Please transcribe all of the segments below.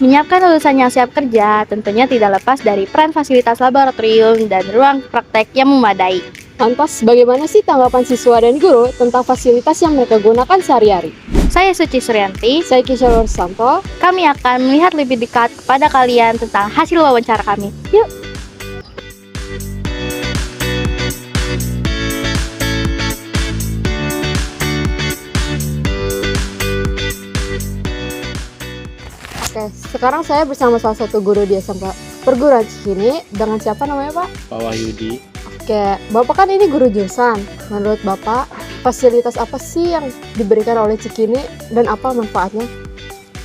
Menyiapkan lulusan yang siap kerja tentunya tidak lepas dari peran fasilitas laboratorium dan ruang praktek yang memadai. Lantas, bagaimana sih tanggapan siswa dan guru tentang fasilitas yang mereka gunakan sehari-hari? Saya Suci Suryanti, Saya Kisha Santo. kami akan melihat lebih dekat kepada kalian tentang hasil wawancara kami. Yuk! Oke, sekarang saya bersama salah satu guru di SMK Perguruan Cikini. Dengan siapa namanya, Pak? Pak Wahyudi. Oke, Bapak kan ini guru jurusan. Menurut Bapak, fasilitas apa sih yang diberikan oleh Cikini dan apa manfaatnya?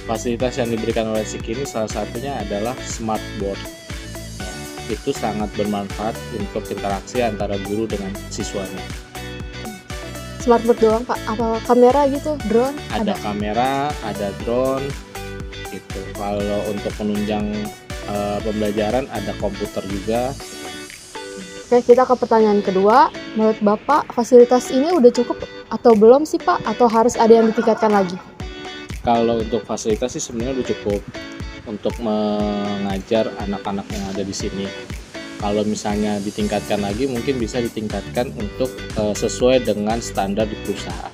Fasilitas yang diberikan oleh Cikini salah satunya adalah smartboard. Itu sangat bermanfaat untuk interaksi antara guru dengan siswanya. Smartboard doang, Pak? Apa kamera gitu? Drone? Ada kamera, ada drone. Gitu. Kalau untuk penunjang pembelajaran ada komputer juga. Oke, kita ke pertanyaan kedua. Menurut Bapak, fasilitas ini udah cukup atau belum sih, Pak? Atau harus ada yang ditingkatkan lagi? Kalau untuk fasilitas sih sebenarnya udah cukup untuk mengajar anak-anak yang ada di sini. Kalau misalnya ditingkatkan lagi, mungkin bisa ditingkatkan untuk sesuai dengan standar di perusahaan.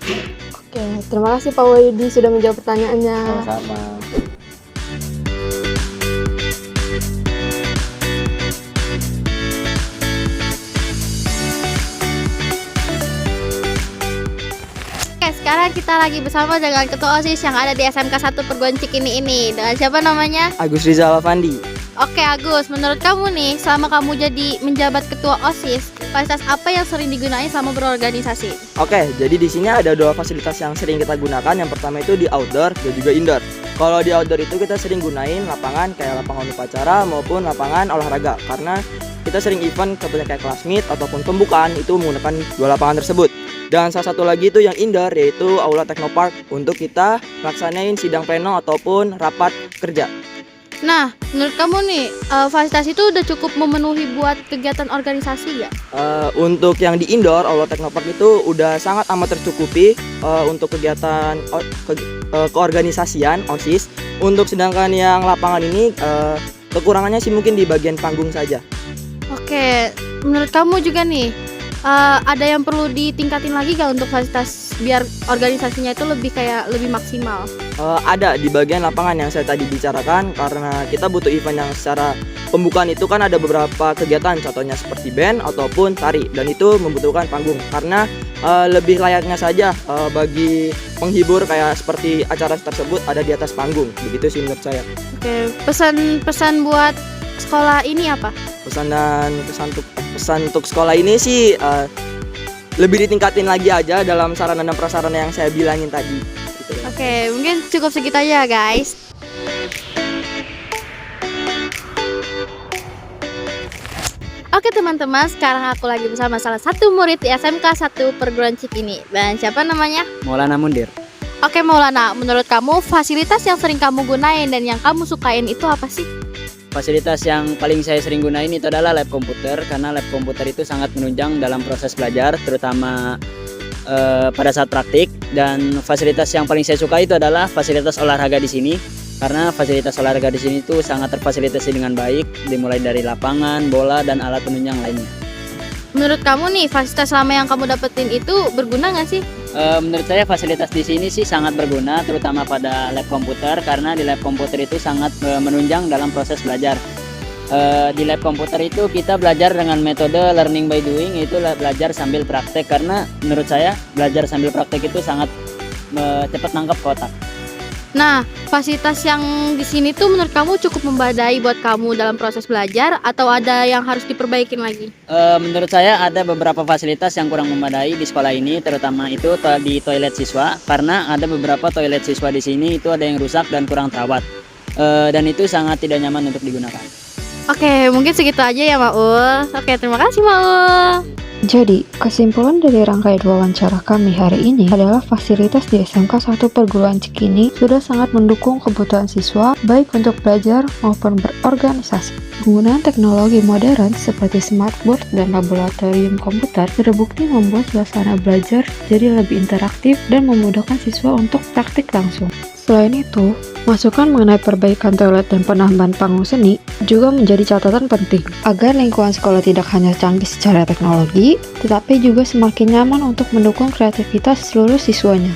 Oke, terima kasih Pak Wahyudi sudah menjawab pertanyaannya. Sama-sama. Oke, sekarang kita lagi bersama dengan Ketua OSIS yang ada di SMK 1 Perguruan Cikini ini. Dengan siapa namanya? Agus Rizal Afandi. Oke Agus, menurut kamu nih, selama kamu jadi menjabat Ketua OSIS, fasilitas apa yang sering digunakan selama berorganisasi? Oke, jadi di sini ada dua fasilitas yang sering kita gunakan. Yang pertama itu di outdoor dan juga indoor. Kalau di outdoor itu kita sering gunain lapangan kayak lapangan upacara maupun lapangan olahraga, karena kita sering event kayak kelas meet ataupun pembukaan itu menggunakan dua lapangan tersebut. Dan salah satu lagi itu yang indoor, yaitu Aula Teknopark untuk kita melaksanain sidang pleno ataupun rapat kerja. Nah, menurut kamu nih, fasilitas itu udah cukup memenuhi buat kegiatan organisasi ya? Untuk yang di indoor, Aula Teknopark itu udah sangat amat tercukupi untuk kegiatan keorganisasian OSIS. Untuk sedangkan yang lapangan ini kekurangannya sih mungkin di bagian panggung saja. Oke, menurut kamu juga nih, ada yang perlu ditingkatin lagi gak untuk fasilitas biar organisasinya itu lebih maksimal? Ada di bagian lapangan yang saya tadi bicarakan, karena kita butuh event yang secara pembukaan itu kan ada beberapa kegiatan, contohnya seperti band ataupun tari, dan itu membutuhkan panggung karena lebih layaknya saja bagi penghibur kayak seperti acara tersebut ada di atas panggung, begitu sih menurut saya. Oke, pesan buat sekolah ini apa? Pesan untuk sekolah ini sih lebih ditingkatin lagi aja dalam sarana dan prasarana yang saya bilangin tadi. Gitu. Oke, mungkin cukup segitu aja guys. Oke teman-teman, sekarang aku lagi bersama salah satu murid di SMK 1 Perguruan Cikini. Dan siapa namanya? Maulana Mundir. Oke Maulana, menurut kamu fasilitas yang sering kamu gunain dan yang kamu sukain itu apa sih? Fasilitas yang paling saya sering gunain itu adalah lab komputer, karena lab komputer itu sangat menunjang dalam proses belajar, terutama pada saat praktik. Dan fasilitas yang paling saya suka itu adalah fasilitas olahraga di sini, karena fasilitas olahraga di sini itu sangat terfasilitasi dengan baik, dimulai dari lapangan, bola, dan alat penunjang lainnya. Menurut kamu nih, fasilitas selama yang kamu dapetin itu berguna nggak sih? Menurut saya fasilitas di sini sih sangat berguna, terutama pada lab komputer, karena di lab komputer itu sangat menunjang dalam proses belajar. Di lab komputer itu kita belajar dengan metode learning by doing, yaitu belajar sambil praktek, karena menurut saya belajar sambil praktek itu sangat cepat nangkep ke otak. Nah, fasilitas yang di sini tuh menurut kamu cukup memadai buat kamu dalam proses belajar atau ada yang harus diperbaikin lagi? Menurut saya ada beberapa fasilitas yang kurang memadai di sekolah ini, terutama itu di toilet siswa, karena ada beberapa toilet siswa di sini itu ada yang rusak dan kurang terawat, dan itu sangat tidak nyaman untuk digunakan. Oke, mungkin segitu aja ya Maul. Oke, terima kasih Maul. Jadi, kesimpulan dari rangkaian wawancara kami hari ini adalah fasilitas di SMK 1 Perguruan Cikini sudah sangat mendukung kebutuhan siswa, baik untuk belajar maupun berorganisasi. Penggunaan teknologi modern seperti smartboard dan laboratorium komputer terbukti membuat suasana belajar jadi lebih interaktif dan memudahkan siswa untuk praktik langsung. Selain itu, masukan mengenai perbaikan toilet dan penambahan panggung seni juga menjadi catatan penting agar lingkungan sekolah tidak hanya canggih secara teknologi, tetapi juga semakin nyaman untuk mendukung kreativitas seluruh siswanya.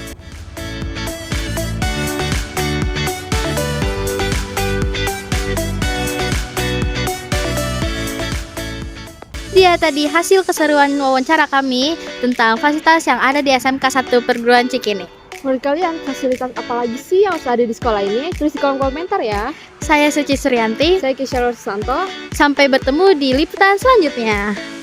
Dia tadi hasil keseruan wawancara kami tentang fasilitas yang ada di SMK 1 Perguruan Cikini. Menurut kalian, fasilitas apa lagi sih yang harus ada di sekolah ini? Tulis di kolom komentar ya. Saya Suci Suryanti, Saya Kisha Santo. sampai bertemu di liputan selanjutnya.